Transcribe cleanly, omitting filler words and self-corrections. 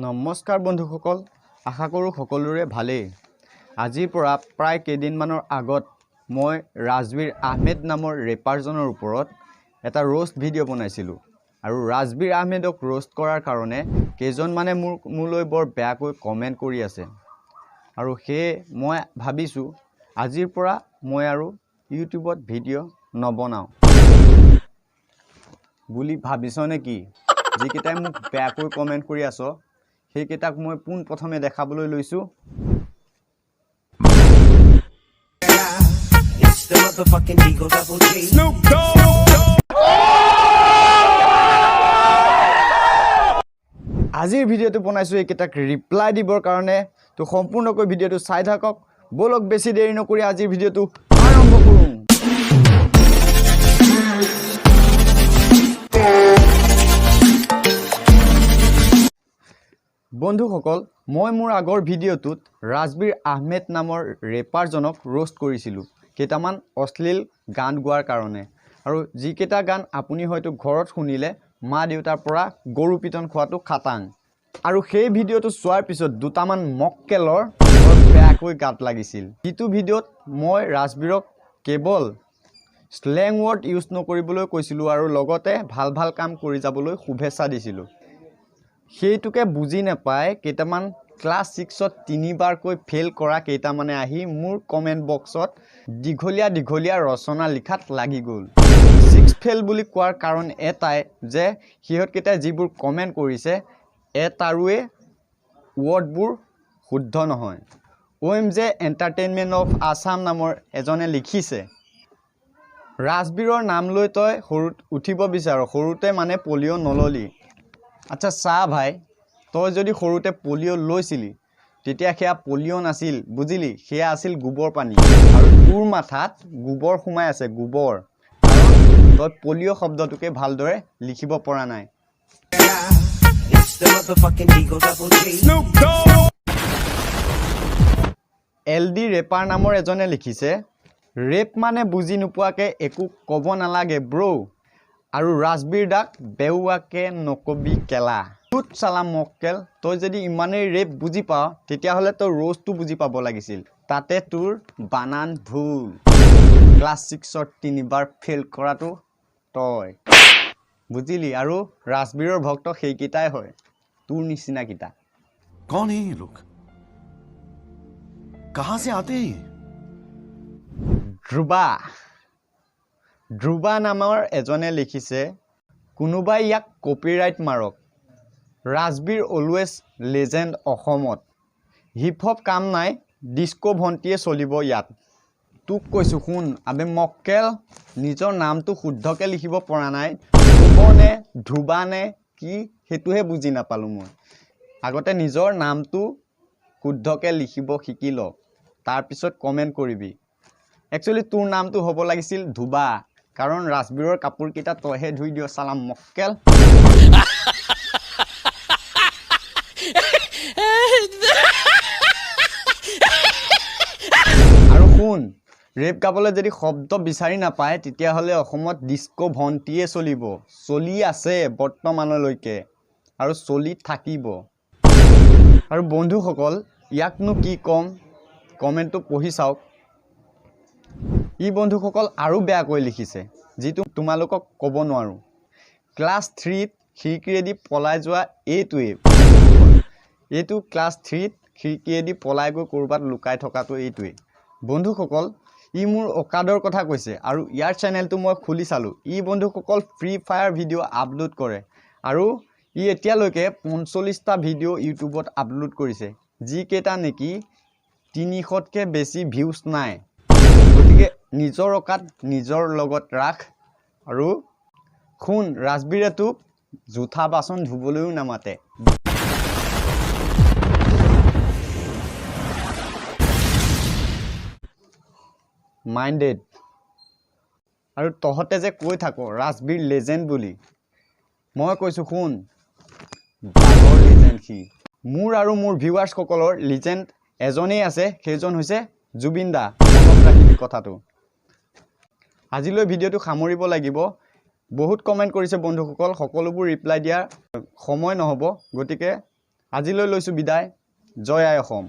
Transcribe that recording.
নমস্কাৰ বন্ধুসকল, আশা কৰোঁ সকলোৰে ভালেই। আজিৰ পৰা প্ৰায় কেইদিনমানৰ আগত মই ৰাজৱীৰ আহমেদ নামৰ ৰেপাৰজনৰ ওপৰত এটা ৰোষ্ট ভিডিঅ' বনাইছিলোঁ আৰু ৰাজৱীৰ আহমেদক ৰোষ্ট কৰাৰ কাৰণে কেইজনমানে মোলৈ বৰ বেয়াকৈ কমেণ্ট কৰি আছে আৰু সেয়ে মই ভাবিছোঁ আজিৰ পৰা মই আৰু ইউটিউবত ভিডিঅ' নবনাওঁ বুলি ভাবিছনে কি? যিকেইটাই মোক বেয়াকৈ কমেণ্ট কৰি আছ সেইকেইটাক মই পোন প্ৰথমে দেখাবলৈ লৈছোঁ। আজিৰ ভিডিঅ'টো বনাইছোঁ এইকেইটাক ৰিপ্লাই দিবৰ কাৰণে। তো সম্পূৰ্ণকৈ ভিডিঅ'টো চাই থাকক। বলক বেছি দেৰি নকৰি আজিৰ ভিডিঅ'টো আৰম্ভ কৰোঁ। বন্ধুসকল, মই মোৰ আগৰ ভিডিঅ'টোত ৰাজৱীৰ আহমেদ নামৰ ৰেপাৰজনক ৰোষ্ট কৰিছিলোঁ কেইটামান অশ্লীল গান গোৱাৰ কাৰণে। আৰু যিকেইটা গান আপুনি হয়তো ঘৰত শুনিলে মা দেউতাৰ পৰা গৰু পিটন খোৱাটো খাটাং। আৰু সেই ভিডিঅ'টো চোৱাৰ পিছত দুটামান মক্কেলৰ বৰ বেয়াকৈ গাত লাগিছিল। যিটো ভিডিঅ'ত মই ৰাজৱীৰক কেৱল স্লেং ৱৰ্ড ইউজ নকৰিবলৈ কৈছিলোঁ আৰু লগতে ভাল ভাল কাম কৰি যাবলৈ শুভেচ্ছা দিছিলোঁ। সেইটোকে বুজি নাপায় কেইটামান ক্লাছ 6ত 3বাৰকৈ ফেইল কৰা কেইটামানে আহি মোৰ কমেণ্ট বক্সত দীঘলীয়া ৰচনা লিখাত লাগি গ'ল। 6 ফেইল বুলি কোৱাৰ কাৰণ এটাই যে সিহঁতকেইটাই যিবোৰ কমেণ্ট কৰিছে এটাৰুৱে ৱৰ্ডবোৰ শুদ্ধ নহয়। OMJ এণ্টাৰটেইনমেণ্ট অফ আছাম নামৰ এজনে লিখিছে, ৰাজৱীৰৰ নাম লৈ তই সৰুত উঠিব বিচাৰ, সৰুতে মানে পলিঅ' নললি। আচ্ছা চা ভাই, তই যদি সৰুতে পলিঅ' লৈছিলি তেতিয়া সেয়া পলিঅ' নাছিল, বুজিলি? সেয়া আছিল গোবৰ পানী আৰু তোৰ মাথাত গোবৰ সোমাই আছে, গোবৰ। তই পলিঅ' শব্দটোকে ভালদৰে লিখিব পৰা নাই। LD ৰেপাৰ নামৰ এজনে লিখিছে, ৰেপ মানে বুজি নোপোৱাকে একো ক'ব নালাগে ব্ৰ', আৰু ৰাজৱীৰ দাক বেহুৱাকে নকবি কেলা। তুত চালা মক্কেল, তই যদি ইমানেই ৰেপ বুজি পাৱ তেতিয়াহ'লে তই ৰোষ্টটো বুজি পাব লাগিছিল। তাতে তোৰ বানান ভুল। ক্লাছ 6ত 3বাৰ ফেইল কৰাটো তই বুজিলি? আৰু ৰাজৱীৰৰ ভক্ত সেইকেইটাই হয়, তোৰ নিচিনাকেইটা। कौन है ये लोग? कहां से आते हैं? ধ্ৰুবা নামৰ এজনে লিখিছে, কোনোবাই ইয়াক কপিৰাইট মাৰক, ৰাজৱীৰ অলৱেজ লেজেণ্ড অসমত, হিপ হপ কাম নাই, ডিস্কো ভণ্টিয়ে চলিব ইয়াত। তোক কৈছোঁ শুন আবে মক্কেল, নিজৰ নামটো শুদ্ধকৈ লিখিব পৰা নাই, ধ্ৰুৱনে ধ্ৰুৱানে কি সেইটোহে বুজি নাপালোঁ মই। আগতে নিজৰ নামটো শুদ্ধকৈ লিখিব শিকি ল, তাৰপিছত কমেণ্ট কৰিবি। একচুৱেলি তোৰ নামটো হ'ব লাগিছিল ধুবা, কাৰণ ৰাজৱীৰৰ কাপোৰকেইটা তইহে ধুই দিয় চালা মক্কেল। আৰু শুন, ৰেপ গাবলৈ যদি শব্দ বিচাৰি নাপায় তেতিয়াহ'লে অসমত ডিস্কো ভণ্টিয়ে চলিব, চলি আছে বৰ্তমানলৈকে আৰু চলি থাকিব। আৰু বন্ধুসকল, ইয়াকনো কি ক'ম, কমেণ্টটো পঢ়ি চাওক। ই বন্ধুসকল আৰু বেয়াকৈ লিখিছে, যিটো তোমালোকক ক'ব নোৱাৰোঁ। ক্লাছ 3ত খিৰিকীয়েদি পলাই যোৱা এইটো ক্লাছ 3ত খিৰিকীয়েদি পলাই গৈ ক'ৰবাত লুকাই থকাটো এইটোৱেই। বন্ধুসকল, ই মোৰ অকাদৰ কথা কৈছে আৰু ইয়াৰ চেনেলটো মই খুলি চালোঁ। ই বন্ধুসকল ফ্ৰী ফায়াৰ ভিডিঅ' আপলোড কৰে আৰু ই এতিয়ালৈকে 45টা ভিডিঅ' ইউটিউবত আপলোড কৰিছে, যিকেইটা নেকি 300তকৈ বেছি ভিউজ নাই। গতিকে নিজৰ অকাত নিজৰ লগত ৰাখ। আৰু শুন, ৰাজৱীৰে তোক জোঠা বাচন ধুবলৈও নামাতে। মাইণ্ডেড। আৰু তহঁতে যে কৈ থাক ৰাজৱীৰ লেজেণ্ড বুলি, মই কৈছোঁ শুন, বাঘৰ লিজেণ্ড সি। মোৰ আৰু মোৰ ভিউৱাৰ্ছসকলৰ লিজেণ্ড এজনেই আছে, সেইজন হৈছে জুবিন দা। মনত ৰাখিবি কথাটো। আজিলৈ ভিডিঅ'টো সামৰিব লাগিব। বহুত কমেণ্ট কৰিছে বন্ধুসকল, সকলোবোৰ ৰিপ্লাই দিয়াৰ সময় নহ'ব, গতিকে আজিলৈ লৈছোঁ বিদায়। জয় আই অসম।